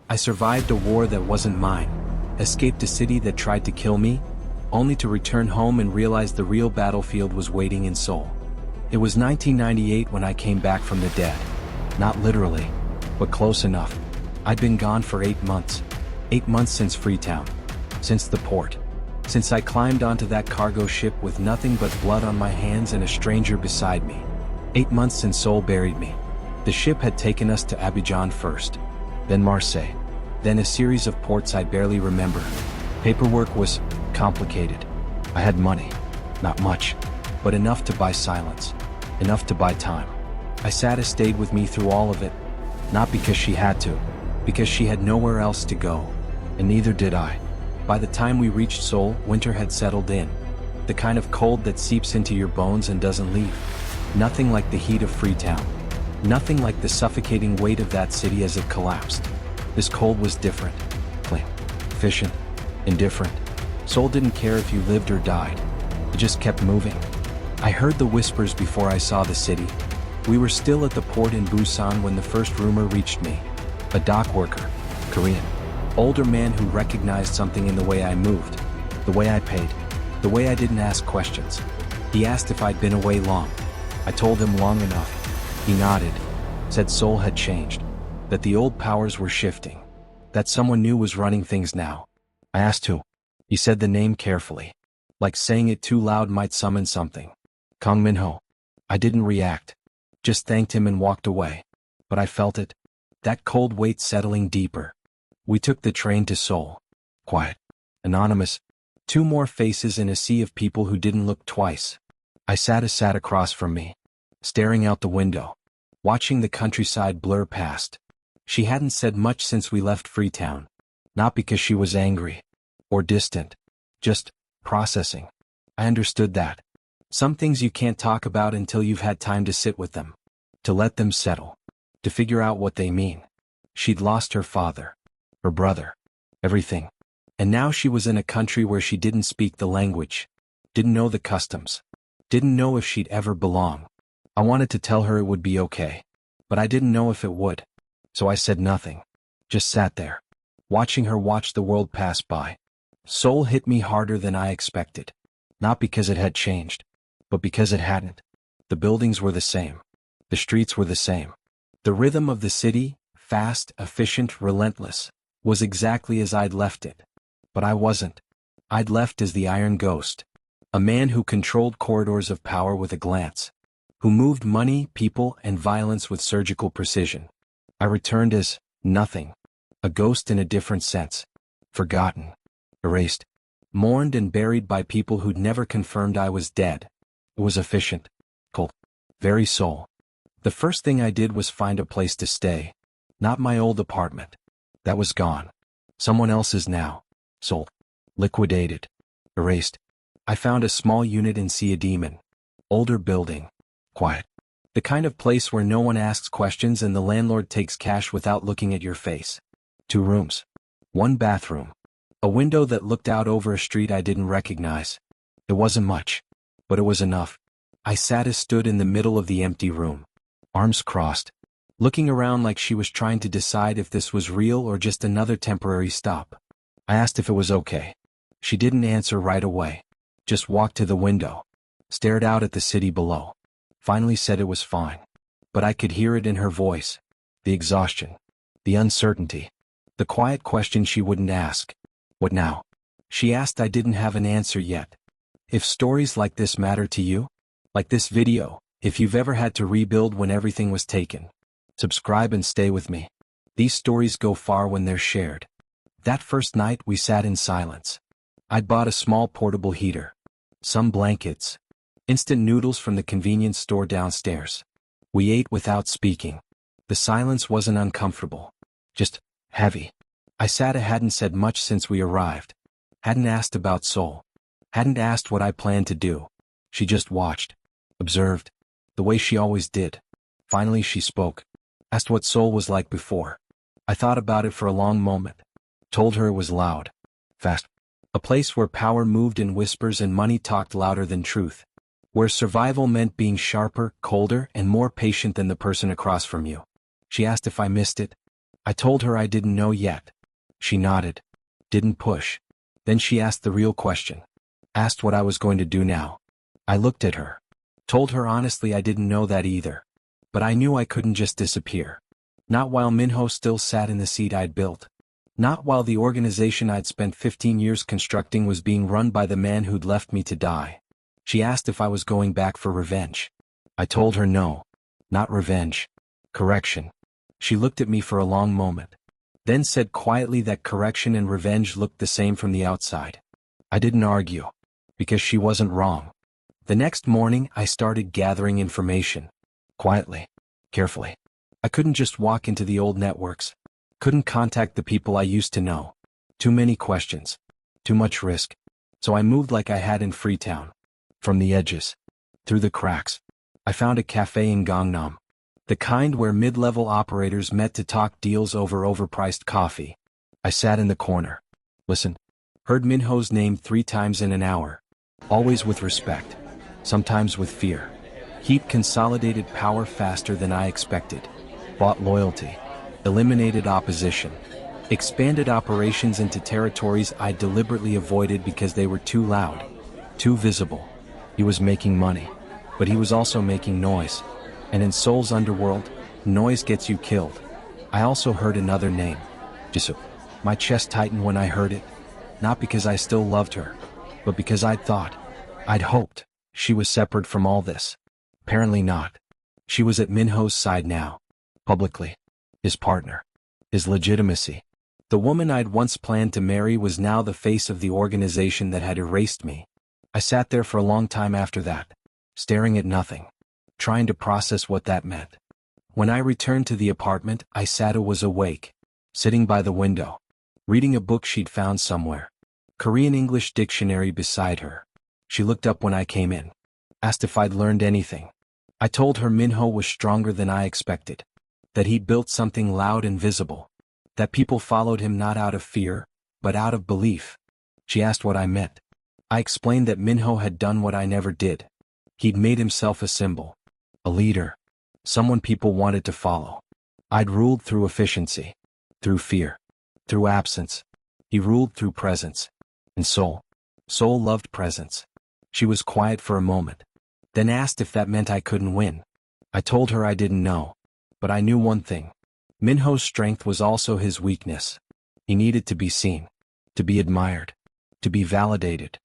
I survived a war that wasn't mine, escaped a city that tried to kill me, only to return home and realize the real battlefield was waiting in Seoul. It was 1998 when I came back from the dead. Not literally, but close enough. I'd been gone for 8 months. 8 months since Freetown. Since the port. Since I climbed onto that cargo ship with nothing but blood on my hands and a stranger beside me. 8 months since Seoul buried me. The ship had taken us to Abidjan first, then Marseille, then a series of ports I barely remember. Paperwork was complicated. I had money. Not much, but enough to buy silence. Enough to buy time. Isatu stayed with me through all of it, not because she had to, because she had nowhere else to go, and neither did I. By the time we reached Seoul, winter had settled in. The kind of cold that seeps into your bones and doesn't leave. Nothing like the heat of Freetown. Nothing like the suffocating weight of that city as it collapsed. This cold was different. Plain, efficient, indifferent. Seoul didn't care if you lived or died. It just kept moving. I heard the whispers before I saw the city. We were still at the port in Busan when the first rumor reached me. A dock worker, Korean, older man who recognized something in the way I moved, the way I paid, the way I didn't ask questions. He asked if I'd been away long. I told him long enough. He nodded, said Seoul had changed, that the old powers were shifting, that someone new was running things now. I asked who. He said the name carefully, like saying it too loud might summon something. Kang Min-ho. I didn't react, just thanked him and walked away. But I felt it, that cold weight settling deeper. We took the train to Seoul. Quiet. Anonymous. 2 more faces in a sea of people who didn't look twice. Isatu sat across from me, staring out the window, watching the countryside blur past. She hadn't said much since we left Freetown. Not because she was angry or distant, just processing. I understood that. Some things you can't talk about until you've had time to sit with them, to let them settle, to figure out what they mean. She'd lost her father, her brother, everything. And now she was in a country where she didn't speak the language, didn't know the customs, didn't know if she'd ever belong. I wanted to tell her it would be okay, but I didn't know if it would. So I said nothing, just sat there, watching her watch the world pass by. Seoul hit me harder than I expected, not because it had changed, but because it hadn't. The buildings were the same. The streets were the same. The rhythm of the city, fast, efficient, relentless, was exactly as I'd left it. But I wasn't. I'd left as the Iron Ghost, a man who controlled corridors of power with a glance, who moved money, people, and violence with surgical precision. I returned as nothing, a ghost in a different sense, forgotten, erased, mourned and buried by people who'd never confirmed I was dead. It was efficient, cold, very Seoul. The first thing I did was find a place to stay. Not my old apartment. That was gone. Someone else's now. Sold. Liquidated. Erased. I found a small unit in Demon. Older building. Quiet. The kind of place where no one asks questions and the landlord takes cash without looking at your face. 2 rooms. 1 bathroom. A window that looked out over a street I didn't recognize. It wasn't much, but it was enough. Isatu stood in the middle of the empty room, arms crossed, looking around like she was trying to decide if this was real or just another temporary stop. I asked if it was okay. She didn't answer right away, just walked to the window, stared out at the city below, finally said it was fine. But I could hear it in her voice, the exhaustion, the uncertainty, the quiet question she wouldn't ask. What now? She asked. I didn't have an answer yet. If stories like this matter to you, like this video, if you've ever had to rebuild when everything was taken, subscribe and stay with me. These stories go far when they're shared. That first night we sat in silence. I'd bought a small portable heater, some blankets, instant noodles from the convenience store downstairs. We ate without speaking. The silence wasn't uncomfortable, just heavy. Isatu hadn't said much since we arrived, hadn't asked about Seoul, hadn't asked what I planned to do. She just watched, observed, the way she always did. Finally she spoke, asked what Seoul was like before. I thought about it for a long moment, told her it was loud, fast, a place where power moved in whispers and money talked louder than truth, where survival meant being sharper, colder, and more patient than the person across from you. She asked if I missed it. I told her I didn't know yet. She nodded. Didn't push. Then she asked the real question. Asked what I was going to do now. I looked at her. Told her honestly I didn't know that either. But I knew I couldn't just disappear. Not while Minho still sat in the seat I'd built. Not while the organization I'd spent 15 years constructing was being run by the man who'd left me to die. She asked if I was going back for revenge. I told her no. Not revenge. Correction. She looked at me for a long moment. Then said quietly that correction and revenge looked the same from the outside. I didn't argue. Because she wasn't wrong. The next morning I started gathering information. Quietly. Carefully. I couldn't just walk into the old networks. Couldn't contact the people I used to know. Too many questions. Too much risk. So I moved like I had in Freetown. From the edges. Through the cracks. I found a cafe in Gangnam. The kind where mid-level operators met to talk deals over overpriced coffee. I sat in the corner. Listened. Heard Minho's name 3 times in an hour. Always with respect. Sometimes with fear. Heaped consolidated power faster than I expected. Bought loyalty. Eliminated opposition. Expanded operations into territories I deliberately avoided because they were too loud. Too visible. He was making money. But he was also making noise. And in Seoul's underworld, noise gets you killed. I also heard another name. Isatu. My chest tightened when I heard it. Not because I still loved her. But because I'd hoped, she was separate from all this. Apparently not. She was at Minho's side now. Publicly. His partner. His legitimacy. The woman I'd once planned to marry was now the face of the organization that had erased me. I sat there for a long time after that. Staring at nothing. Trying to process what that meant. When I returned to the apartment, Isatu was awake. Sitting by the window. Reading a book she'd found somewhere. Korean-English dictionary beside her. She looked up when I came in. Asked if I'd learned anything. I told her Minho was stronger than I expected. That he'd built something loud and visible. That people followed him not out of fear, but out of belief. She asked what I meant. I explained that Minho had done what I never did. He'd made himself a symbol. A leader. Someone people wanted to follow. I'd ruled through efficiency. Through fear. Through absence. He ruled through presence. And Seoul. Seoul loved presence. She was quiet for a moment. Then asked if that meant I couldn't win. I told her I didn't know. But I knew one thing. Minho's strength was also his weakness. He needed to be seen. To be admired. To be validated.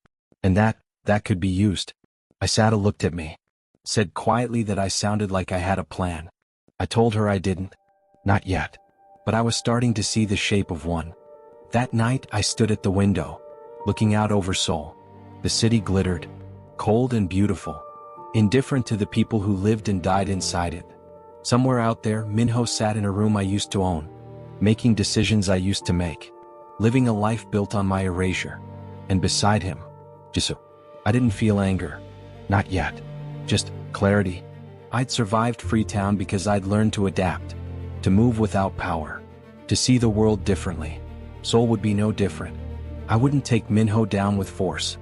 And that could be used. Isatu looked at me. Said quietly that I sounded like I had a plan. I told her I didn't. Not yet. But I was starting to see the shape of one. That night I stood at the window. Looking out over Seoul. The city glittered. Cold and beautiful. Indifferent to the people who lived and died inside it. Somewhere out there, Minho sat in a room I used to own. Making decisions I used to make. Living a life built on my erasure. And beside him, Isatu. I didn't feel anger. Not yet. Just clarity. I'd survived Freetown because I'd learned to adapt. To move without power. To see the world differently. Seoul would be no different. I wouldn't take Minho down with force.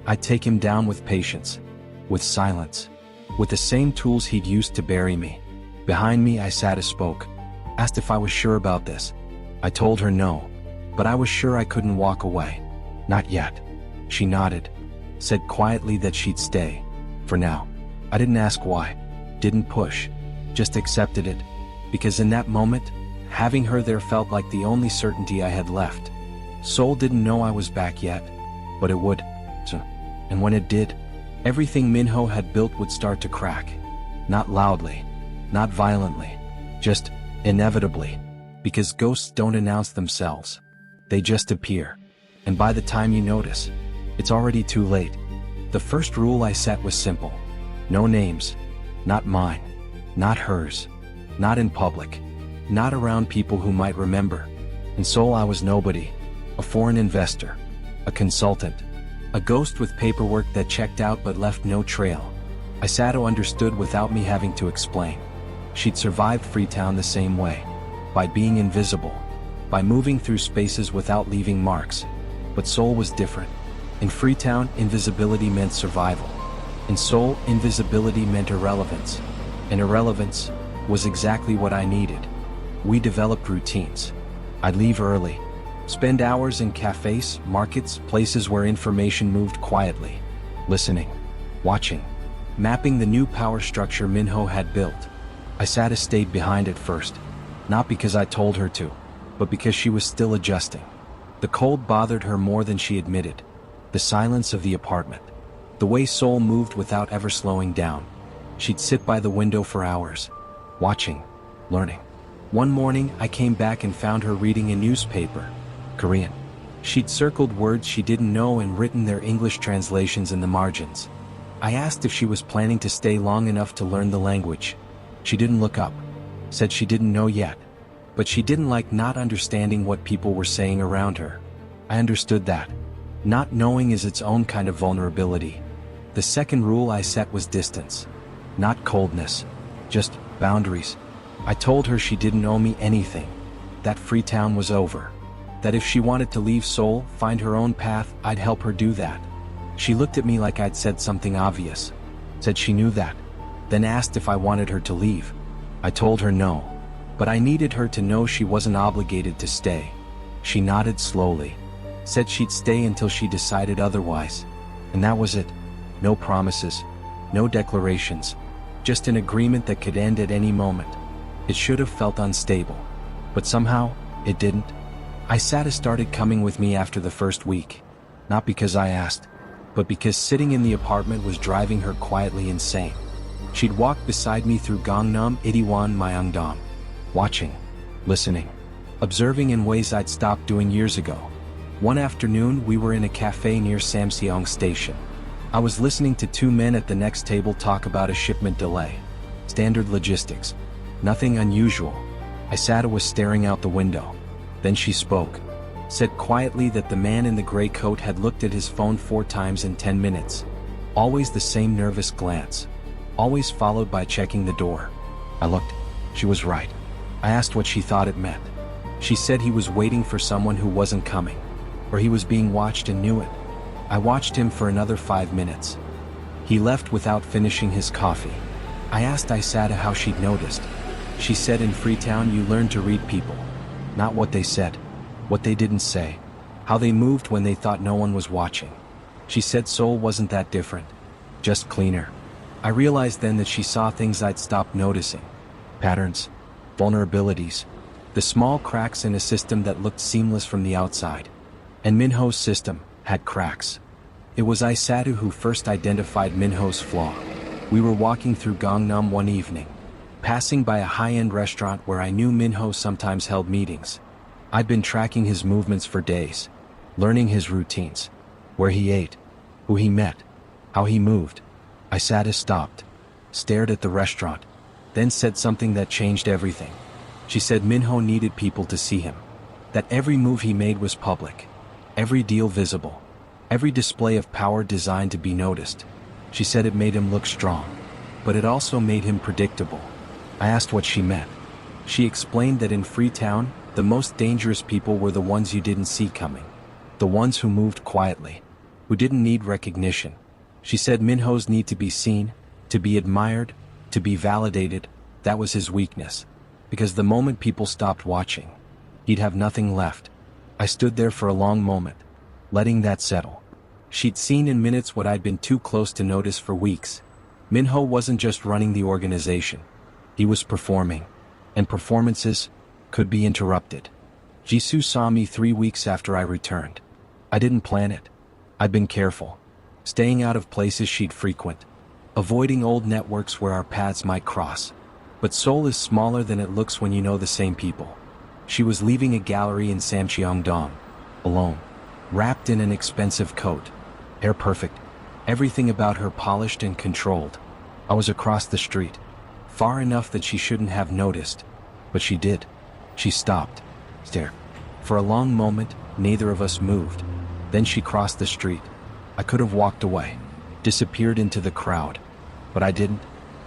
I'd take him down with patience. With silence. With the same tools he'd used to bury me. Behind me Isatu spoke. Asked if I was sure about this. I told her no. But I was sure I couldn't walk away. Not yet. She nodded. Said quietly that she'd stay. For now. I didn't ask why. Didn't push. Just accepted it. Because in that moment, having her there felt like the only certainty I had left. Seoul didn't know I was back yet. But it would. And when it did, everything Minho had built would start to crack. Not loudly. Not violently. Just inevitably. Because ghosts don't announce themselves. They just appear. And by the time you notice, it's already too late. The first rule I set was simple. No names. Not mine. Not hers. Not in public. Not around people who might remember. In Seoul I was nobody. A foreign investor. A consultant. A ghost with paperwork that checked out but left no trail. Isatu understood without me having to explain. She'd survived Freetown the same way. By being invisible. By moving through spaces without leaving marks. But Seoul was different. In Freetown, invisibility meant survival. In Seoul, invisibility meant irrelevance. And irrelevance was exactly what I needed. We developed routines. I'd leave early. Spend hours in cafes, markets, places where information moved quietly. Listening. Watching. Mapping the new power structure Minho had built. Isatu stayed behind at first. Not because I told her to, but because she was still adjusting. The cold bothered her more than she admitted. The silence of the apartment. The way Seoul moved without ever slowing down. She'd sit by the window for hours. Watching. Learning. One morning, I came back and found her reading a newspaper. Korean. She'd circled words she didn't know and written their English translations in the margins. I asked if she was planning to stay long enough to learn the language. She didn't look up. Said she didn't know yet. But she didn't like not understanding what people were saying around her. I understood that. Not knowing is its own kind of vulnerability. The second rule I set was distance. Not coldness. Just boundaries. I told her she didn't owe me anything. That Freetown was over. That if she wanted to leave Seoul, find her own path, I'd help her do that. She looked at me like I'd said something obvious. Said she knew that. Then asked if I wanted her to leave. I told her no. But I needed her to know she wasn't obligated to stay. She nodded slowly. Said she'd stay until she decided otherwise. And that was it. No promises. No declarations. Just an agreement that could end at any moment. It should have felt unstable. But somehow, it didn't. Isatu started coming with me after the first week. Not because I asked, but because sitting in the apartment was driving her quietly insane. She'd walk beside me through Gangnam, Itaewon, Myeongdong. Watching. Listening. Observing in ways I'd stopped doing years ago. One afternoon, we were in a cafe near Samseong Station. I was listening to two men at the next table talk about a shipment delay. Standard logistics. Nothing unusual. Isatu was staring out the window. Then she spoke. Said quietly that the man in the gray coat had looked at his phone 4 times in 10 minutes. Always the same nervous glance. Always followed by checking the door. I looked. She was right. I asked what she thought it meant. She said he was waiting for someone who wasn't coming. Or he was being watched and knew it. I watched him for another 5 minutes. He left without finishing his coffee. I asked Isatu how she'd noticed. She said in Freetown you learn to read people. Not what they said. What they didn't say. How they moved when they thought no one was watching. She said Seoul wasn't that different. Just cleaner. I realized then that she saw things I'd stopped noticing. Patterns. Vulnerabilities. The small cracks in a system that looked seamless from the outside. And Minho's system had cracks. It was Isatu who first identified Minho's flaw. We were walking through Gangnam one evening, passing by a high-end restaurant where I knew Minho sometimes held meetings. I'd been tracking his movements for days, learning his routines, where he ate, who he met, how he moved. Isatu stopped, stared at the restaurant, then said something that changed everything. She said Minho needed people to see him, that every move he made was public, every deal visible, every display of power designed to be noticed. She said it made him look strong, but it also made him predictable. I asked what she meant. She explained that in Freetown, the most dangerous people were the ones you didn't see coming. The ones who moved quietly, who didn't need recognition. She said Minho's need to be seen, to be admired, to be validated, that was his weakness. Because the moment people stopped watching, he'd have nothing left. I stood there for a long moment, letting that settle. She'd seen in minutes what I'd been too close to notice for weeks. Minho wasn't just running the organization. He was performing. And performances could be interrupted. Jisoo saw me 3 weeks after I returned. I didn't plan it. I'd been careful. Staying out of places she'd frequent. Avoiding old networks where our paths might cross. But Seoul is smaller than it looks when you know the same people. She was leaving a gallery in Samcheongdong, alone, wrapped in an expensive coat, hair perfect, everything about her polished and controlled. I was across the street, far enough that she shouldn't have noticed, but she did. She stopped, stared. For a long moment, neither of us moved. Then she crossed the street. I could have walked away, disappeared into the crowd, but I didn't.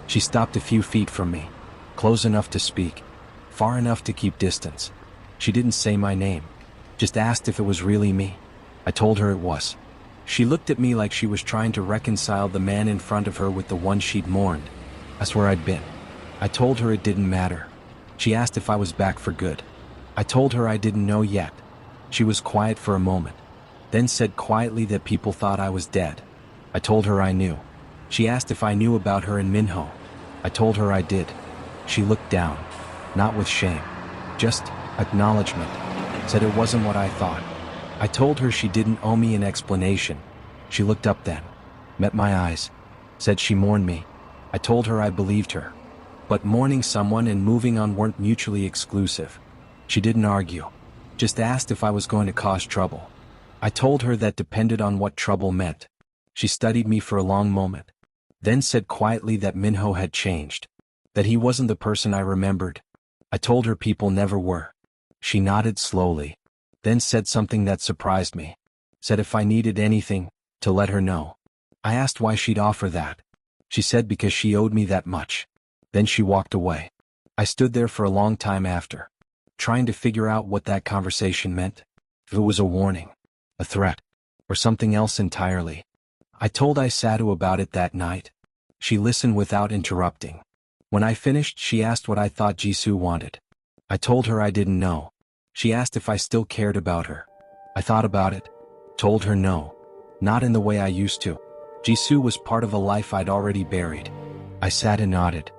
She stopped a few feet from me, close enough to speak, far enough to keep distance. She didn't say my name, just asked if it was really me. I told her it was. She looked at me like she was trying to reconcile the man in front of her with the one she'd mourned. That's where I'd been. I told her it didn't matter. She asked if I was back for good. I told her I didn't know yet. She was quiet for a moment, then said quietly that people thought I was dead. I told her I knew. She asked if I knew about her and Minho. I told her I did. She looked down, not with shame, just acknowledgement, said it wasn't what I thought. I told her she didn't owe me an explanation. She looked up then, met my eyes, said she mourned me. I told her I believed her. But mourning someone and moving on weren't mutually exclusive. She didn't argue, just asked if I was going to cause trouble. I told her that depended on what trouble meant. She studied me for a long moment, then said quietly that Minho had changed, that he wasn't the person I remembered. I told her people never were. She nodded slowly, then said something that surprised me. Said if I needed anything, to let her know. I asked why she'd offer that. She said because she owed me that much. Then she walked away. I stood there for a long time after, trying to figure out what that conversation meant. If it was a warning, a threat, or something else entirely. I told Isatu about it that night. She listened without interrupting. When I finished, she asked what I thought Jisoo wanted. I told her I didn't know. She asked if I still cared about her. I thought about it. Told her no. Not in the way I used to. Jisoo was part of a life I'd already buried. I sat and nodded.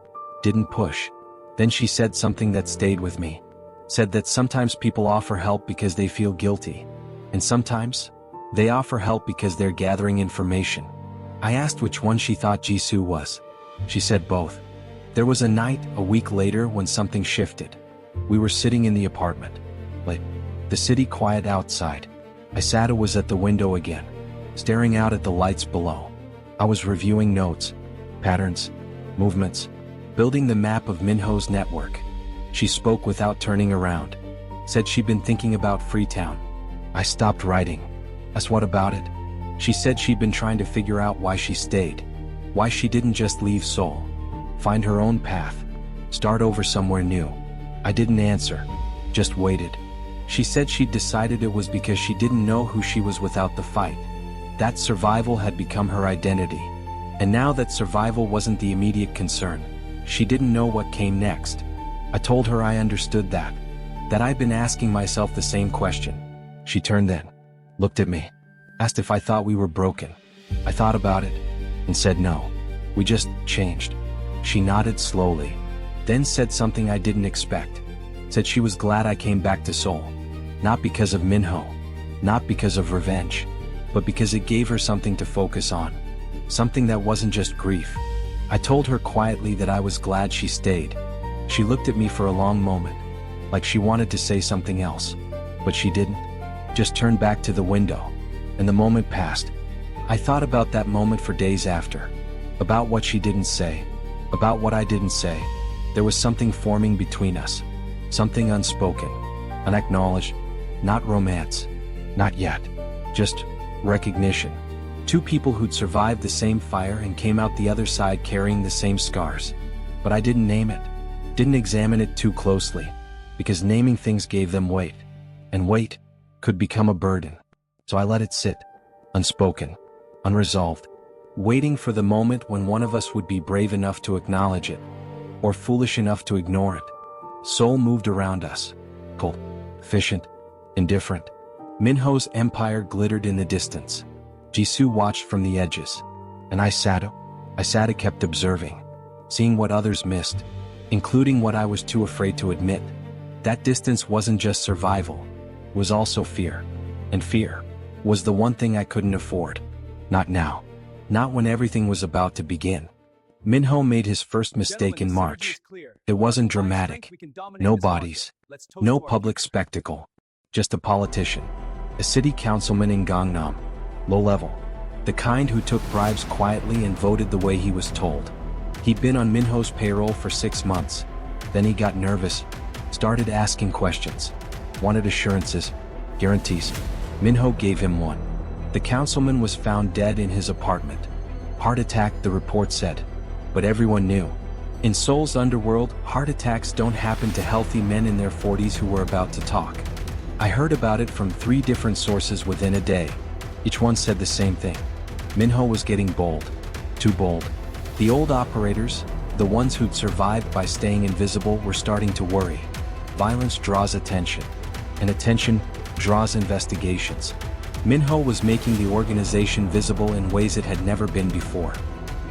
Didn't push. Then she said something that stayed with me. Said that sometimes people offer help because they feel guilty. And sometimes, they offer help because they're gathering information. I asked which one she thought Jisoo was. She said both. There was a night, a week later, when something shifted. We were sitting in the apartment. Late. The city quiet outside. Isatu was at the window again, staring out at the lights below. I was reviewing notes, patterns, movements, building the map of Minho's network. She spoke without turning around. Said she'd been thinking about Freetown. I stopped writing. Asked what about it? She said she'd been trying to figure out why she stayed. Why she didn't just leave Seoul. Find her own path. Start over somewhere new. I didn't answer. Just waited. She said she'd decided it was because she didn't know who she was without the fight. That survival had become her identity. And now that survival wasn't the immediate concern, she didn't know what came next. I told her I understood that I'd been asking myself the same question. She turned then, looked at me, asked if I thought we were broken. I thought about it, and said no. We just changed. She nodded slowly, then said something I didn't expect. Said she was glad I came back to Seoul. Not because of Minho, not because of revenge, but because it gave her something to focus on. Something that wasn't just grief. I told her quietly that I was glad she stayed. She looked at me for a long moment, like she wanted to say something else, but she didn't. Just turned back to the window, and the moment passed. I thought about that moment for days after, about what she didn't say, about what I didn't say. There was something forming between us, something unspoken, unacknowledged, not romance, not yet, just recognition. Two people who'd survived the same fire and came out the other side carrying the same scars. But I didn't name it, didn't examine it too closely, because naming things gave them weight, and weight could become a burden. So I let it sit, unspoken, unresolved, waiting for the moment when one of us would be brave enough to acknowledge it, or foolish enough to ignore it. Seoul moved around us, cold, efficient, indifferent. Minho's empire glittered in the distance. Jisoo watched from the edges, and Isatu kept observing, seeing what others missed, including what I was too afraid to admit. That distance wasn't just survival, it was also fear. And fear was the one thing I couldn't afford. Not now. Not when everything was about to begin. Minho made his first mistake in March. It wasn't dramatic. No bodies. No public spectacle. Just a politician. A city councilman in Gangnam. Low level. The kind who took bribes quietly and voted the way he was told. He'd been on Minho's payroll for 6 months. Then he got nervous. Started asking questions. Wanted assurances. Guarantees. Minho gave him one. The councilman was found dead in his apartment. Heart attack, the report said. But everyone knew. In Seoul's underworld, heart attacks don't happen to healthy men in their 40s who were about to talk. I heard about it from 3 different sources within a day. Each one said the same thing. Minho was getting bold. Too bold. The old operators, the ones who'd survived by staying invisible, were starting to worry. Violence draws attention, and attention draws investigations. Minho was making the organization visible in ways it had never been before.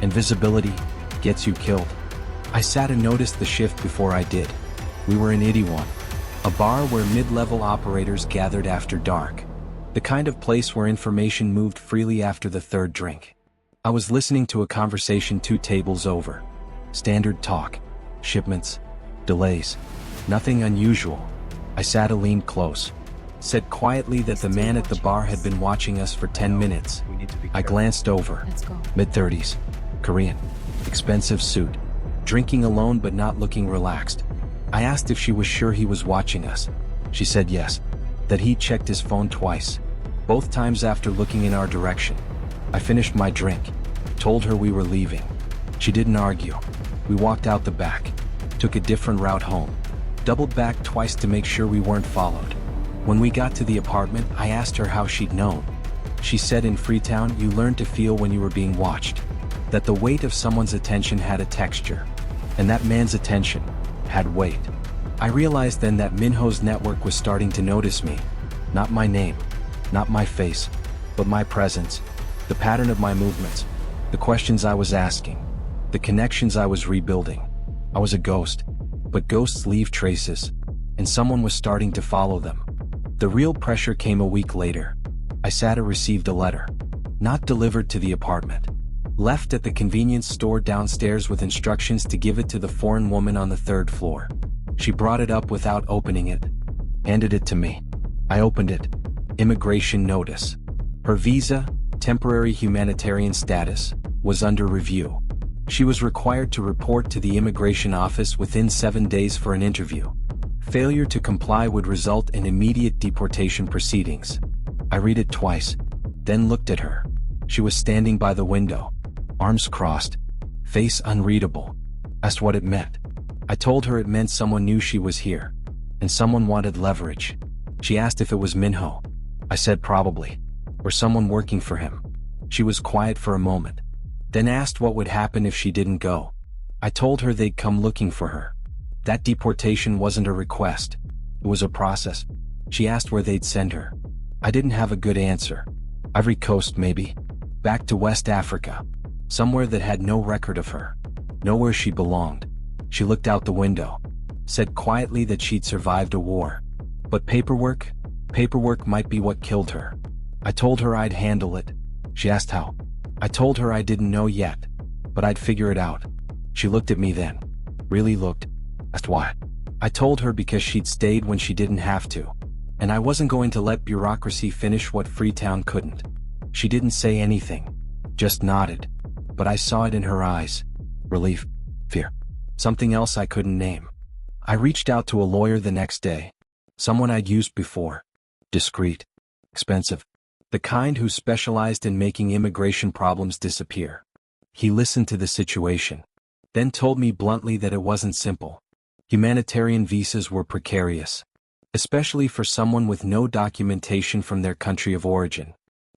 And visibility gets you killed. I sat and noticed the shift before I did. We were in Itaewon, a bar where mid-level operators gathered after dark. The kind of place where information moved freely after the third drink. I was listening to a conversation 2 tables over. Standard talk. Shipments. Delays. Nothing unusual. I sat and leaned close. Said quietly that the man at the bar had been watching us for 10 minutes. I glanced over. Mid-30s. Korean. Expensive suit. Drinking alone but not looking relaxed. I asked if she was sure he was watching us. She said yes. That he checked his phone twice. Both times after looking in our direction. I finished my drink. Told her we were leaving. She didn't argue. We walked out the back. Took a different route home. Doubled back twice to make sure we weren't followed. When we got to the apartment, I asked her how she'd known. She said in Freetown you learned to feel when you were being watched. That the weight of someone's attention had a texture. And that man's attention had weight. I realized then that Minho's network was starting to notice me. Not my name, not my face, but my presence, the pattern of my movements, the questions I was asking, the connections I was rebuilding. I was a ghost, but ghosts leave traces, and someone was starting to follow them. The real pressure came a week later. Isatu received a letter, not delivered to the apartment. Left at the convenience store downstairs with instructions to give it to the foreign woman on the 3rd floor. She brought it up without opening it. Handed it to me. I opened it. Immigration notice. Her visa, temporary humanitarian status, was under review. She was required to report to the immigration office within 7 days for an interview. Failure to comply would result in immediate deportation proceedings. I read it twice, then looked at her. She was standing by the window, arms crossed, face unreadable. Asked what it meant. I told her it meant someone knew she was here, and someone wanted leverage. She asked if it was Minho. I said probably, or someone working for him. She was quiet for a moment, then asked what would happen if she didn't go. I told her they'd come looking for her. That deportation wasn't a request, it was a process. She asked where they'd send her. I didn't have a good answer. Ivory Coast maybe. Back to West Africa. Somewhere that had no record of her. Nowhere she belonged. She looked out the window. Said quietly that she'd survived a war. But paperwork might be what killed her. I told her I'd handle it. She asked how. I told her I didn't know yet, but I'd figure it out. She looked at me then. Really looked. Asked why. I told her because she'd stayed when she didn't have to. And I wasn't going to let bureaucracy finish what Freetown couldn't. She didn't say anything. Just nodded. But I saw it in her eyes. Relief. Fear. Something else I couldn't name. I reached out to a lawyer the next day. Someone I'd used before. Discreet. Expensive. The kind who specialized in making immigration problems disappear. He listened to the situation. Then told me bluntly that it wasn't simple. Humanitarian visas were precarious. Especially for someone with no documentation from their country of origin.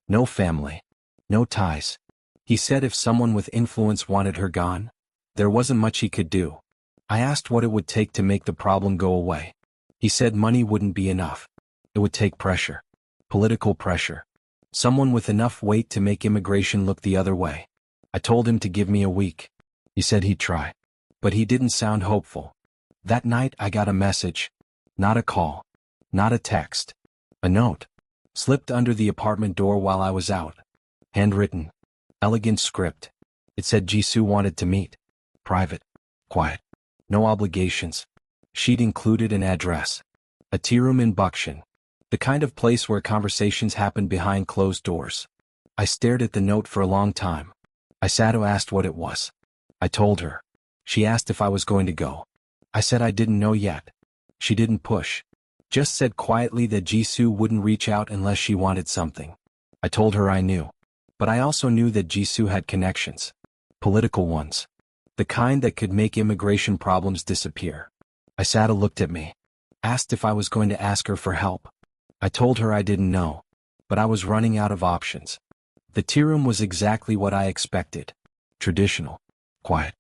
No family. No ties. He said if someone with influence wanted her gone, there wasn't much he could do. I asked what it would take to make the problem go away. He said money wouldn't be enough. It would take pressure. Political pressure. Someone with enough weight to make immigration look the other way. I told him to give me a week. He said he'd try. But he didn't sound hopeful. That night I got a message. Not a call. Not a text. A note. Slipped under the apartment door while I was out. Handwritten. Elegant script. It said Jisoo wanted to meet. Private. Quiet. No obligations. She'd included an address. A tea room in Buckshin. The kind of place where conversations happen behind closed doors. I stared at the note for a long time. Isatu asked what it was. I told her. She asked if I was going to go. I said I didn't know yet. She didn't push. Just said quietly that Jisoo wouldn't reach out unless she wanted something. I told her I knew. But I also knew that Jisoo had connections. Political ones. The kind that could make immigration problems disappear. Isatu looked at me. Asked if I was going to ask her for help. I told her I didn't know. But I was running out of options. The tea room was exactly what I expected. Traditional. Quiet.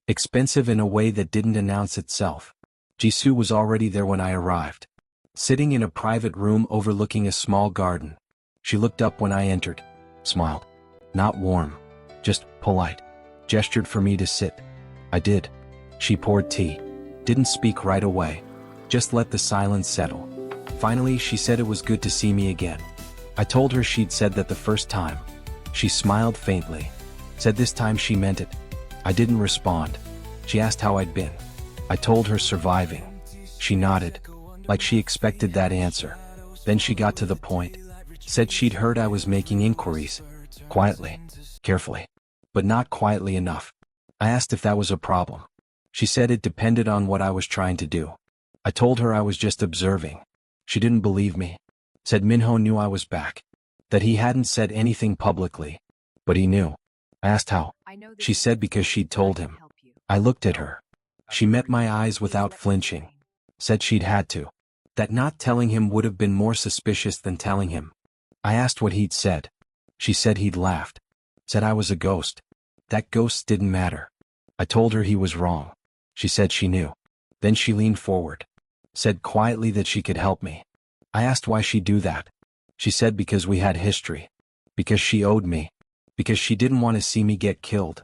Expensive in a way that didn't announce itself. Jisoo was already there when I arrived. Sitting in a private room overlooking a small garden. She looked up when I entered, smiled. Not warm, just polite. Gestured for me to sit. I did. She poured tea. Didn't speak right away. Just let the silence settle. Finally, she said it was good to see me again. I told her she'd said that the first time. She smiled faintly. Said this time she meant it. I didn't respond. She asked how I'd been. I told her surviving. She nodded, like she expected that answer. Then she got to the point. Said she'd heard I was making inquiries. Quietly. Carefully. But not quietly enough. I asked if that was a problem. She said it depended on what I was trying to do. I told her I was just observing. She didn't believe me. Said Minho knew I was back. That he hadn't said anything publicly. But he knew. I asked how. She said because she'd told him. I looked at her. She met my eyes without flinching. Said she'd had to. That not telling him would have been more suspicious than telling him. I asked what he'd said. She said he'd laughed. Said I was a ghost. That ghosts didn't matter. I told her he was wrong. She said she knew. Then she leaned forward. Said quietly that she could help me. I asked why she'd do that. She said because we had history. Because she owed me. Because she didn't want to see me get killed.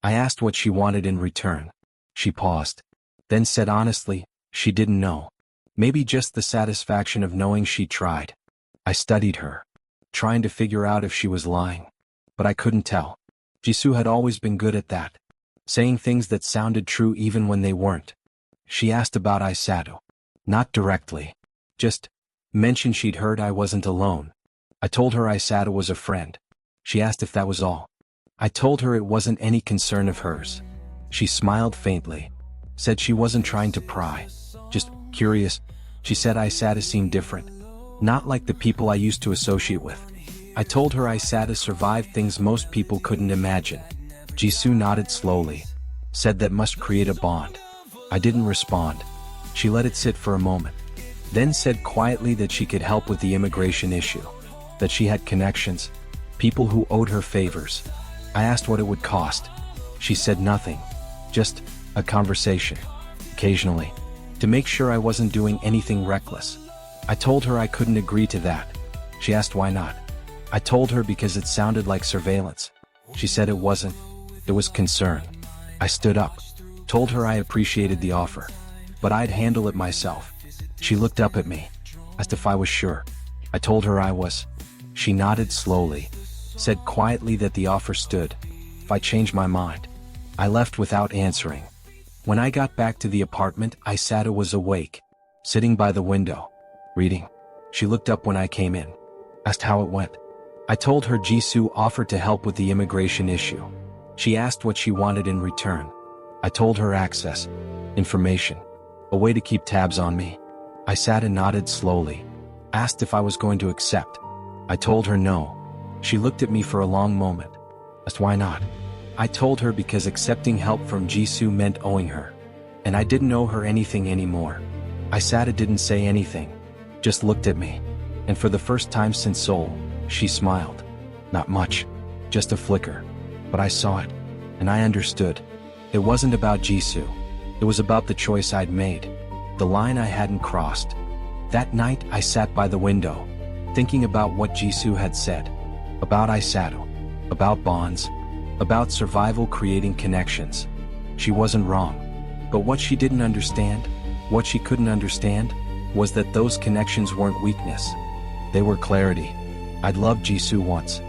I asked what she wanted in return. She paused. Then said honestly, she didn't know. Maybe just the satisfaction of knowing she tried. I studied her. Trying to figure out if she was lying. But I couldn't tell. Jisoo had always been good at that. Saying things that sounded true even when they weren't. She asked about Isatu. Not directly. Just mentioned she'd heard I wasn't alone. I told her Isatu was a friend. She asked if that was all. I told her it wasn't any concern of hers. She smiled faintly. Said she wasn't trying to pry. Just curious. She said Isatu seemed different. Not like the people I used to associate with. I told her Isatu survived things most people couldn't imagine. Jisoo nodded slowly. Said that must create a bond. I didn't respond. She let it sit for a moment. Then said quietly that she could help with the immigration issue. That she had connections. People who owed her favors. I asked what it would cost. She said nothing. Just a conversation. Occasionally. To make sure I wasn't doing anything reckless. I told her I couldn't agree to that. She asked why not. I told her because it sounded like surveillance. She said it wasn't. There was concern. I stood up. Told her I appreciated the offer. But I'd handle it myself. She looked up at me. Asked if I was sure. I told her I was. She nodded slowly. Said quietly that the offer stood. If I changed my mind. I left without answering. When I got back to the apartment, Isatu was awake. Sitting by the window. Reading. She looked up when I came in. Asked how it went. I told her Jisoo offered to help with the immigration issue. She asked what she wanted in return. I told her access. Information. A way to keep tabs on me. I sat and nodded slowly. Asked if I was going to accept. I told her no. She looked at me for a long moment. Asked why not. I told her because accepting help from Jisoo meant owing her. And I didn't owe her anything anymore. Isatu didn't say anything. Just looked at me. And for the first time since Seoul, she smiled. Not much. Just a flicker. But I saw it. And I understood. It wasn't about Jisoo. It was about the choice I'd made. The line I hadn't crossed. That night I sat by the window, thinking about what Jisoo had said. About Isatu. About bonds. About survival creating connections. She wasn't wrong. But what she didn't understand, what she couldn't understand, was that those connections weren't weakness. They were clarity. I'd loved Jisoo once.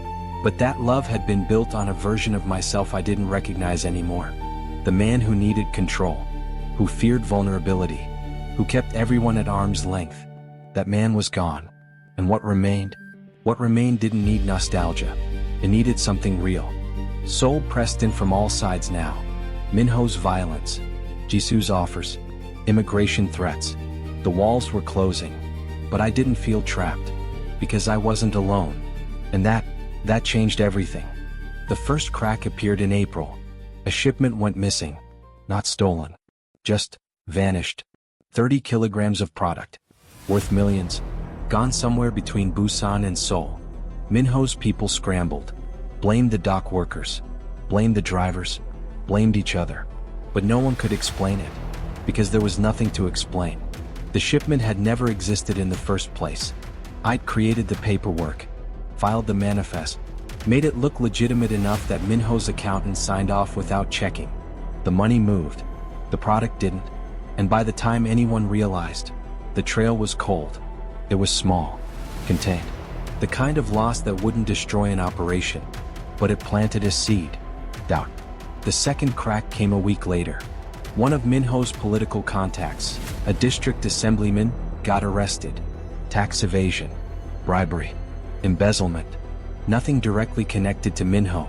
But that love had been built on a version of myself I didn't recognize anymore. The man who needed control. Who feared vulnerability. Who kept everyone at arm's length. That man was gone. And what remained? What remained didn't need nostalgia. It needed something real. Seoul pressed in from all sides now. Minho's violence. Jisoo's offers. Immigration threats. The walls were closing. But I didn't feel trapped. Because I wasn't alone. And that changed everything. The first crack appeared in April. A shipment went missing. Not stolen. Just vanished. 30 kilograms of product. Worth millions. Gone somewhere between Busan and Seoul. Minho's people scrambled. Blamed the dock workers. Blamed the drivers. Blamed each other. But no one could explain it. because there was nothing to explain. The shipment had never existed in the first place. I'd created the paperwork, filed the manifest, made it look legitimate enough that Minho's accountant signed off without checking. The money moved, the product didn't, and by the time anyone realized, the trail was cold. It was small, contained. The kind of loss that wouldn't destroy an operation, but it planted a seed. Doubt. The second crack came a week later. One of Minho's political contacts, a district assemblyman, got arrested. Tax evasion, bribery, embezzlement. Nothing directly connected to Minho,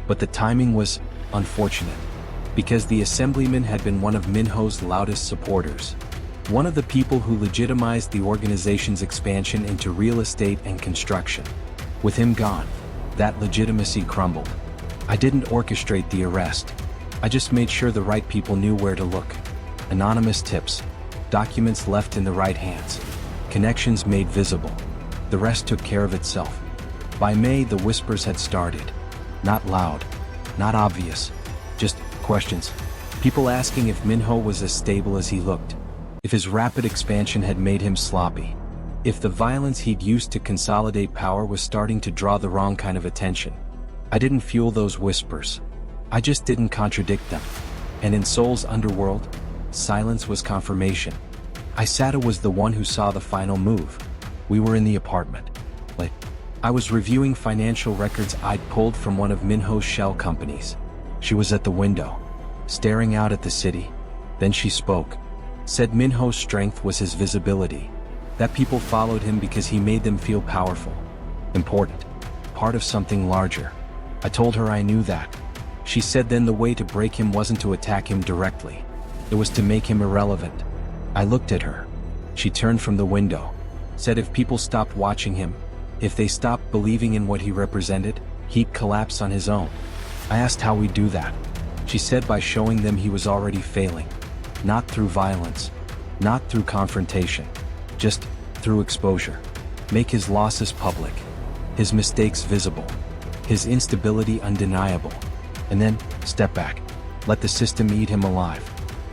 but the timing was unfortunate, because the assemblyman had been one of Minho's loudest supporters. One of the people who legitimized the organization's expansion into real estate and construction. With him gone, that legitimacy crumbled. I didn't orchestrate the arrest. I just made sure the right people knew where to look. Anonymous tips, documents left in the right hands, connections made visible. The rest took care of itself. By May, the whispers had started. Not loud, not obvious, just questions. People asking if Minho was as stable as he looked, if his rapid expansion had made him sloppy, if the violence he'd used to consolidate power was starting to draw the wrong kind of attention. I didn't fuel those whispers. I just didn't contradict them. And in Seoul's underworld, silence was confirmation. Isatu was the one who saw the final move. We were in the apartment. Late. I was reviewing financial records I'd pulled from one of Minho's shell companies. She was at the window, staring out at the city. Then she spoke. Said Minho's strength was his visibility. That people followed him because he made them feel powerful, important, part of something larger. I told her I knew that. She said then the way to break him wasn't to attack him directly. It was to make him irrelevant. I looked at her. She turned from the window. Said if people stopped watching him, if they stopped believing in what he represented, he'd collapse on his own. I asked how we'd do that. She said by showing them he was already failing. Not through violence, not through confrontation, just through exposure. Make his losses public, his mistakes visible, his instability undeniable, and then step back. Let the system eat him alive.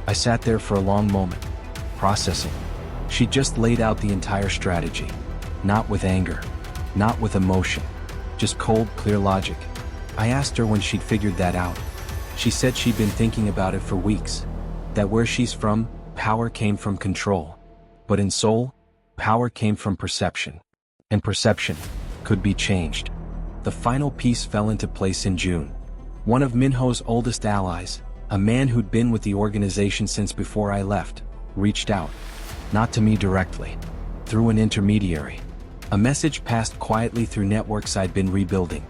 I sat there for a long moment, processing. She just laid out the entire strategy, not with anger, not with emotion, just cold, clear logic. I asked her when she'd figured that out. She said she'd been thinking about it for weeks, that where she's from, power came from control. But in Seoul, power came from perception. And perception could be changed. The final piece fell into place in June. One of Minho's oldest allies, a man who'd been with the organization since before I left, reached out. Not to me directly, through an intermediary. A message passed quietly through networks I'd been rebuilding.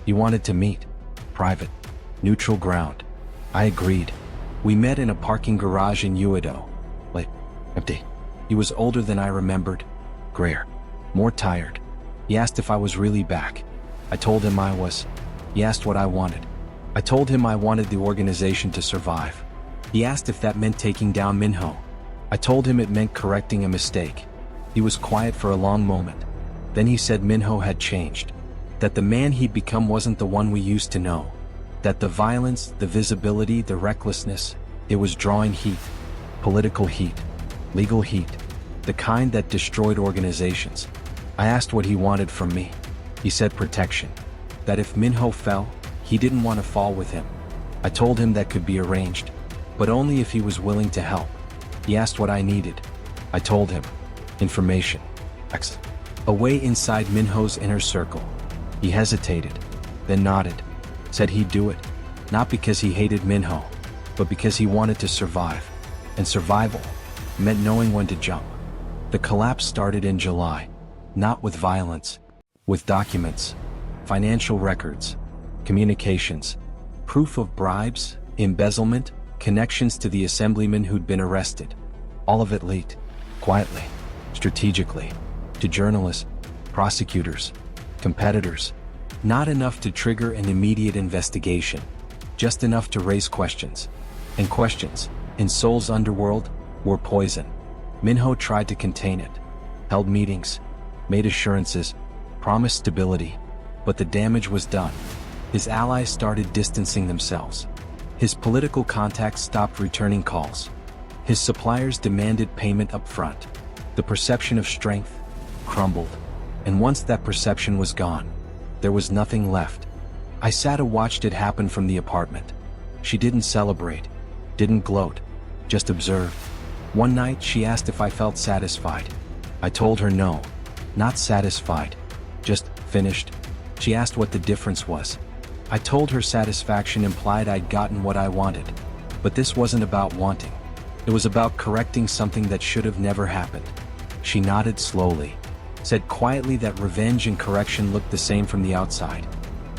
He wanted to meet. Private. Neutral ground. I agreed. We met in a parking garage in Uedo. Late. Empty. He was older than I remembered. Grayer. More tired. He asked if I was really back. I told him I was. He asked what I wanted. I told him I wanted the organization to survive. He asked if that meant taking down Minho. I told him it meant correcting a mistake. He was quiet for a long moment. Then he said Minho had changed. That the man he'd become wasn't the one we used to know. That the violence, the visibility, the recklessness, it was drawing heat. Political heat. Legal heat. The kind that destroyed organizations. I asked what he wanted from me. He said protection. That if Minho fell, he didn't want to fall with him. I told him that could be arranged, but only if he was willing to help. He asked what I needed. I told him. Information. A way inside Minho's inner circle. He hesitated, then nodded. Said he'd do it, not because he hated Minho, but because he wanted to survive. And survival meant knowing when to jump. The collapse started in July, not with violence, with documents, financial records, communications, proof of bribes, embezzlement, connections to the assemblyman who'd been arrested. All of it leaked, quietly, strategically, to journalists, prosecutors, competitors. Not enough to trigger an immediate investigation, just enough to raise questions. And questions, in Seoul's underworld, were poison. Minho tried to contain it, held meetings, made assurances, promised stability, but the damage was done. His allies started distancing themselves. His political contacts stopped returning calls. His suppliers demanded payment up front. The perception of strength crumbled, and once that perception was gone, there was nothing left. Isatu watched it happen from the apartment. She didn't celebrate, didn't gloat, just observed. One night she asked if I felt satisfied. I told her no, not satisfied, just finished. She asked what the difference was. I told her satisfaction implied I'd gotten what I wanted. But this wasn't about wanting. It was about correcting something that should have never happened. She nodded slowly, said quietly that revenge and correction looked the same from the outside.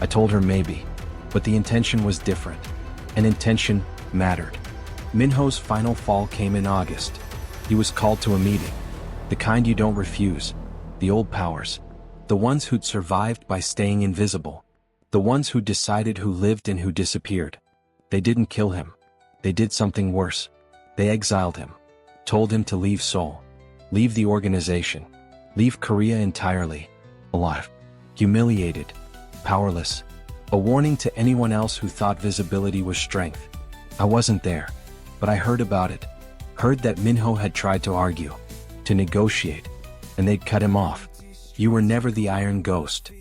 I told her maybe, but the intention was different. And intention mattered. Minho's final fall came in August. He was called to a meeting. The kind you don't refuse. The old powers. The ones who'd survived by staying invisible. The ones who decided who lived and who disappeared. They didn't kill him. They did something worse. They exiled him. Told him to leave Seoul. Leave the organization. Leave Korea entirely. Alive. Humiliated. Powerless. A warning to anyone else who thought visibility was strength. I wasn't there, but I heard about it. Heard that Minho had tried to argue, to negotiate, and they'd cut him off. You were never the Iron Ghost.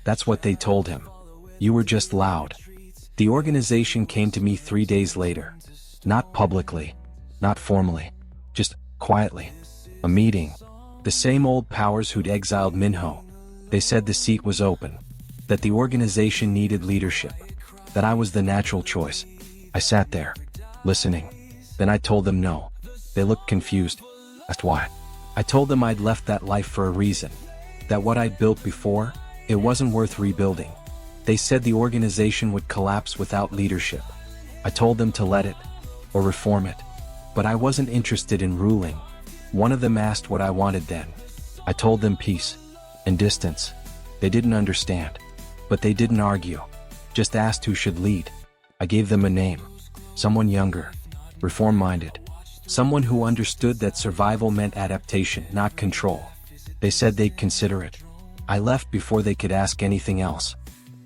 That's what they told him. You were just loud. The organization came to me 3 days later. Not publicly, not formally, just quietly. A meeting. The same old powers who'd exiled Minho. They said the seat was open, that the organization needed leadership, that I was the natural choice. I sat there, listening. Then I told them no. They looked confused. Asked why. I told them I'd left that life for a reason, that what I'd built before, it wasn't worth rebuilding. They said the organization would collapse without leadership. I told them to let it, or reform it. But I wasn't interested in ruling. One of them asked what I wanted then. I told them peace and distance. They didn't understand. But they didn't argue. Just asked who should lead. I gave them a name. Someone younger. Reform-minded. Someone who understood that survival meant adaptation, not control. They said they'd consider it. I left before they could ask anything else.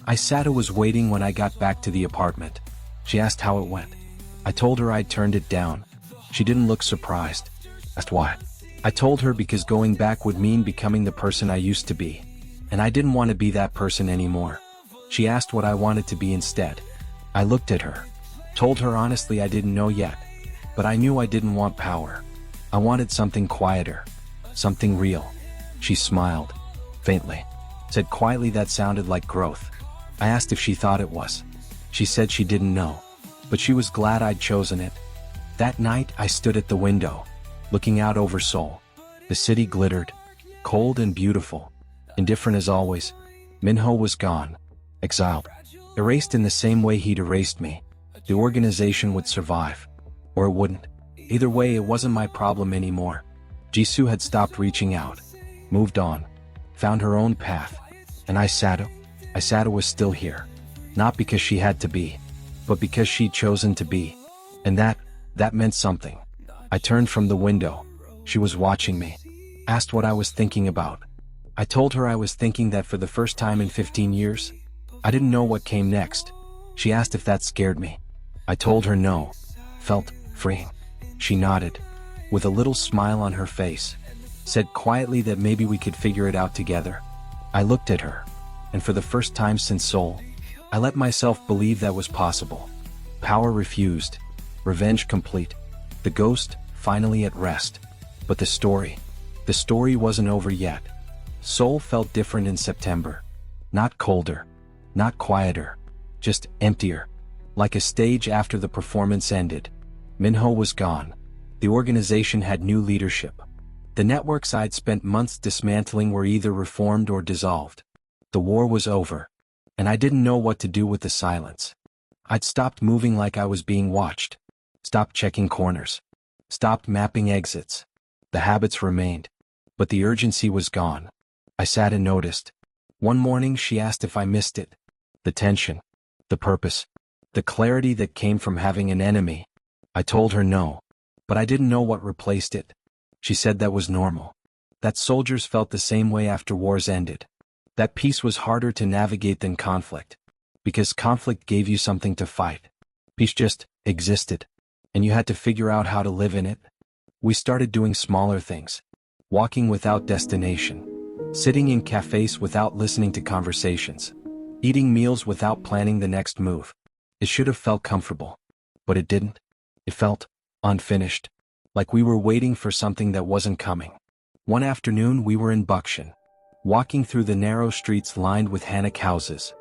Isatu was waiting when I got back to the apartment. She asked how it went. I told her I'd turned it down. She didn't look surprised. Asked why. I told her because going back would mean becoming the person I used to be. And I didn't want to be that person anymore. She asked what I wanted to be instead. I looked at her. Told her honestly I didn't know yet. But I knew I didn't want power. I wanted something quieter. Something real. She smiled. Faintly. Said quietly that sounded like growth. I asked if she thought it was. She said she didn't know. But she was glad I'd chosen it. That night I stood at the window, looking out over Seoul. The city glittered. Cold and beautiful. Indifferent as always. Minho was gone. Exiled. Erased in the same way he'd erased me. The organization would survive. Or it wouldn't. Either way, it wasn't my problem anymore. Jisoo had stopped reaching out. Moved on. Found her own path. And Isatu was still here. Not because she had to be, but because she'd chosen to be. And that meant something. I turned from the window. She was watching me. Asked what I was thinking about. I told her I was thinking that for the first time in 15 years. I didn't know what came next. She asked if that scared me. I told her no. Felt freeing. She nodded, with a little smile on her face. Said quietly that maybe we could figure it out together. I looked at her, and for the first time since Seoul, I let myself believe that was possible. Power refused. Revenge complete. The ghost finally at rest. But the story wasn't over yet. Seoul felt different in September. Not colder. Not quieter. Just emptier. Like a stage after the performance ended. Minho was gone. The organization had new leadership. The networks I'd spent months dismantling were either reformed or dissolved. The war was over. And I didn't know what to do with the silence. I'd stopped moving like I was being watched. Stopped checking corners. Stopped mapping exits. The habits remained. But the urgency was gone. I sat and noticed. One morning she asked if I missed it. The tension. The purpose. The clarity that came from having an enemy. I told her no. But I didn't know what replaced it. She said that was normal. That soldiers felt the same way after wars ended. That peace was harder to navigate than conflict. Because conflict gave you something to fight. Peace just existed. And you had to figure out how to live in it. We started doing smaller things. Walking without destination. Sitting in cafes without listening to conversations. Eating meals without planning the next move. It should have felt comfortable. But it didn't. It felt unfinished. Like we were waiting for something that wasn't coming. One afternoon we were in Bukshan. Walking through the narrow streets lined with Hanok houses.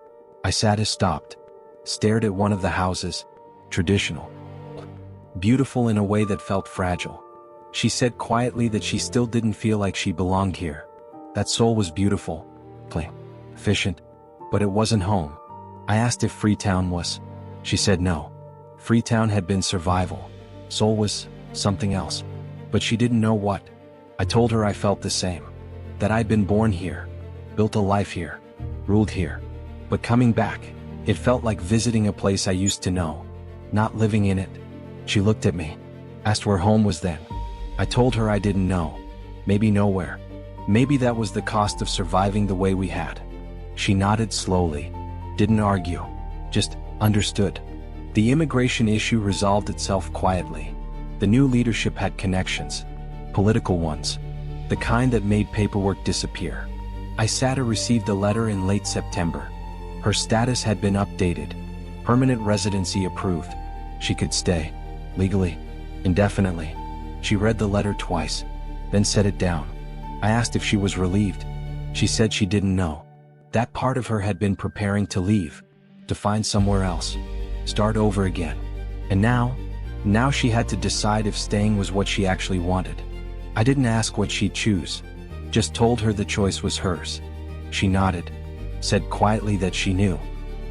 Isatu stopped. Stared at one of the houses. Traditional. Beautiful in a way that felt fragile. She said quietly that she still didn't feel like she belonged here. That Seoul was beautiful, clean, efficient, but it wasn't home. I asked if Freetown was. She said no. Freetown had been survival. Seoul was something else. But she didn't know what. I told her I felt the same. That I'd been born here, built a life here, ruled here. But coming back, it felt like visiting a place I used to know, not living in it. She looked at me, asked where home was then. I told her I didn't know. Maybe nowhere. Maybe that was the cost of surviving the way we had. She nodded slowly, didn't argue, just understood. The immigration issue resolved itself quietly. The new leadership had connections, political ones, the kind that made paperwork disappear. Isatu received a letter in late September. Her status had been updated, permanent residency approved. She could stay, legally, indefinitely. She read the letter twice, then set it down. I asked if she was relieved. She said she didn't know. That part of her had been preparing to leave, to find somewhere else, start over again. And now she had to decide if staying was what she actually wanted. I didn't ask what she'd choose, just told her the choice was hers. She nodded, said quietly that she knew.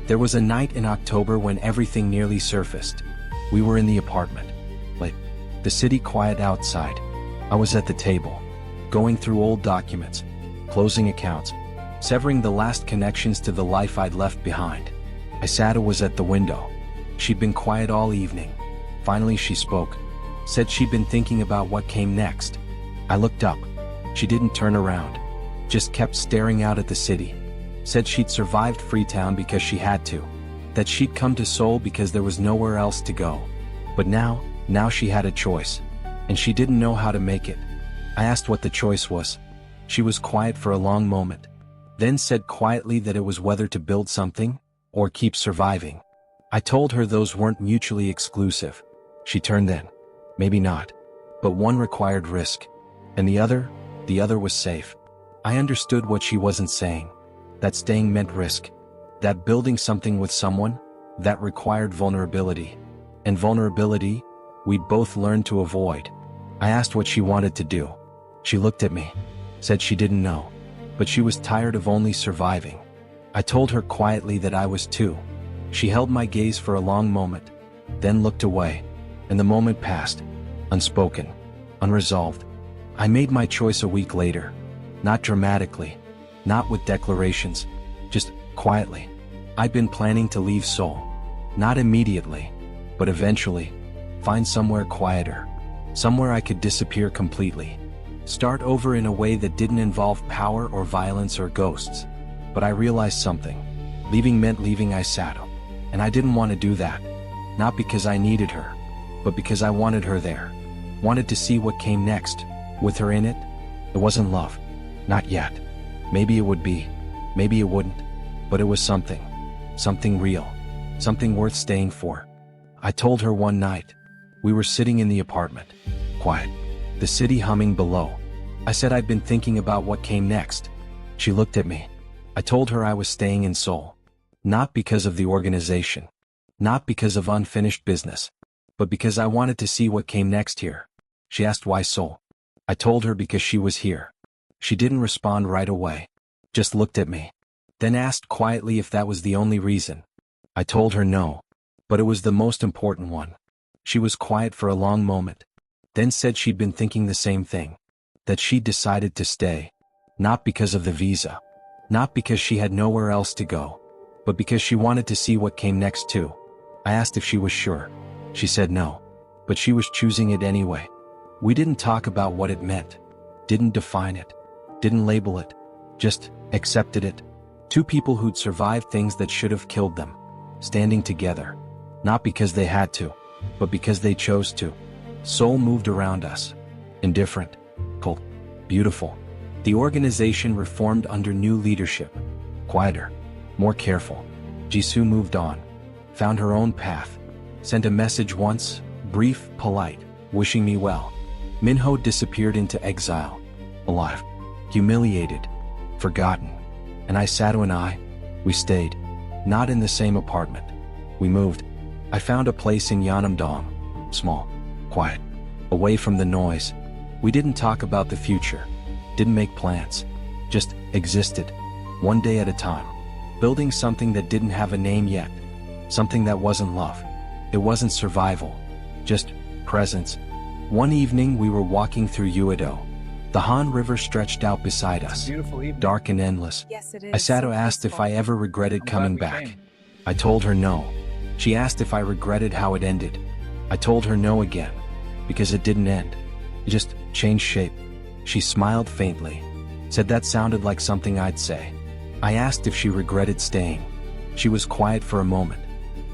There was a night in October when everything nearly surfaced. We were in the apartment. Late. The city quiet outside. I was at the table, going through old documents, closing accounts, severing the last connections to the life I'd left behind. Isatu was at the window. She'd been quiet all evening. Finally she spoke, said she'd been thinking about what came next. I looked up. She didn't turn around, just kept staring out at the city. Said she'd survived Freetown because she had to, that she'd come to Seoul because there was nowhere else to go. But now she had a choice, and she didn't know how to make it. I asked what the choice was. She was quiet for a long moment, then said quietly that it was whether to build something or keep surviving. I told her those weren't mutually exclusive. She turned then. Maybe not. But one required risk, and the other was safe. I understood what she wasn't saying. That staying meant risk. That building something with someone, that required vulnerability. And vulnerability, we'd both learned to avoid. I asked what she wanted to do. She looked at me, said she didn't know, but she was tired of only surviving. I told her quietly that I was too. She held my gaze for a long moment, then looked away, and the moment passed, unspoken, unresolved. I made my choice a week later, not dramatically, not with declarations, just quietly. I'd been planning to leave Seoul, not immediately, but eventually, find somewhere quieter, somewhere I could disappear completely, start over in a way that didn't involve power or violence or ghosts. But I realized something. Leaving meant leaving Isatu, and I didn't want to do that, not because I needed her, but because I wanted her there, wanted to see what came next, with her in it. It wasn't love, not yet. Maybe it would be, maybe it wouldn't, but it was something real, something worth staying for. I told her one night. We were sitting in the apartment, quiet, the city humming below. I said I'd been thinking about what came next. She looked at me. I told her I was staying in Seoul, not because of the organization, not because of unfinished business, but because I wanted to see what came next here. She asked why Seoul. I told her because she was here. She didn't respond right away, just looked at me, then asked quietly if that was the only reason. I told her no, but it was the most important one. She was quiet for a long moment, then said she'd been thinking the same thing, that she'd decided to stay, not because of the visa, not because she had nowhere else to go, but because she wanted to see what came next too. I asked if she was sure. She said no, but she was choosing it anyway. We didn't talk about what it meant, didn't define it, didn't label it, just accepted it. Two people who'd survived things that should have killed them, standing together, not because they had to, but because they chose to. Seoul moved around us, Indifferent. Cold. Beautiful. The organization reformed under new leadership. Quieter. More careful. Jisoo moved on. Found her own path. Sent a message once, brief, polite, wishing me well. Minho disappeared into exile. Alive. Humiliated. Forgotten. And Isatu and I, we stayed. Not in the same apartment. We moved. I found a place in Yeonam-dong. Small. Quiet. Away from the noise. We didn't talk about the future. Didn't make plans. Just existed. One day at a time. Building something that didn't have a name yet. Something that wasn't love. It wasn't survival. Just presence. One evening we were walking through Uedo. The Han River stretched out beside us. Dark and endless. Yes, it is. Isatu asked if I ever regretted coming back. I told her no. She asked if I regretted how it ended. I told her no again. Because it didn't end. It just changed shape. She smiled faintly. Said that sounded like something I'd say. I asked if she regretted staying. She was quiet for a moment.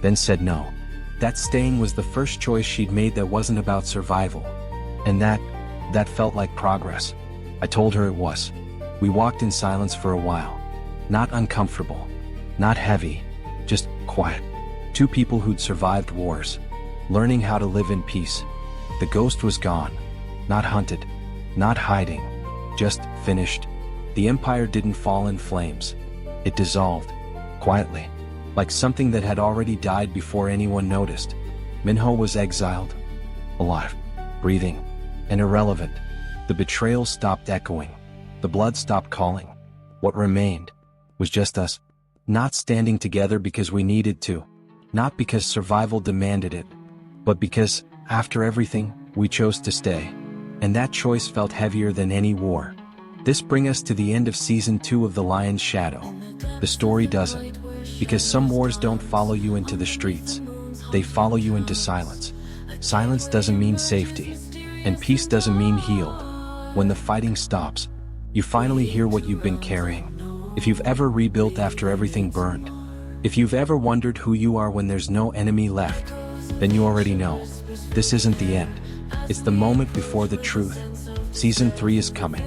Then said no. That staying was the first choice she'd made that wasn't about survival. And that felt like progress. I told her it was. We walked in silence for a while. Not uncomfortable. Not heavy. Just quiet. Two people who'd survived wars. Learning how to live in peace. The ghost was gone. Not hunted. Not hiding. Just finished. The empire didn't fall in flames. It dissolved. Quietly. Like something that had already died before anyone noticed. Minho was exiled. Alive. Breathing. And irrelevant. The betrayal stopped echoing. The blood stopped calling. What remained was just us. Not standing together because we needed to. Not because survival demanded it. But because, after everything, we chose to stay. And that choice felt heavier than any war. This brings us to the end of Season 2 of The Lion's Shadow. The story doesn't. Because some wars don't follow you into the streets. They follow you into silence. Silence doesn't mean safety. And peace doesn't mean healed. When the fighting stops, you finally hear what you've been carrying. If you've ever rebuilt after everything burned, if you've ever wondered who you are when there's no enemy left, then you already know. This isn't the end. It's the moment before the truth. Season 3 is coming.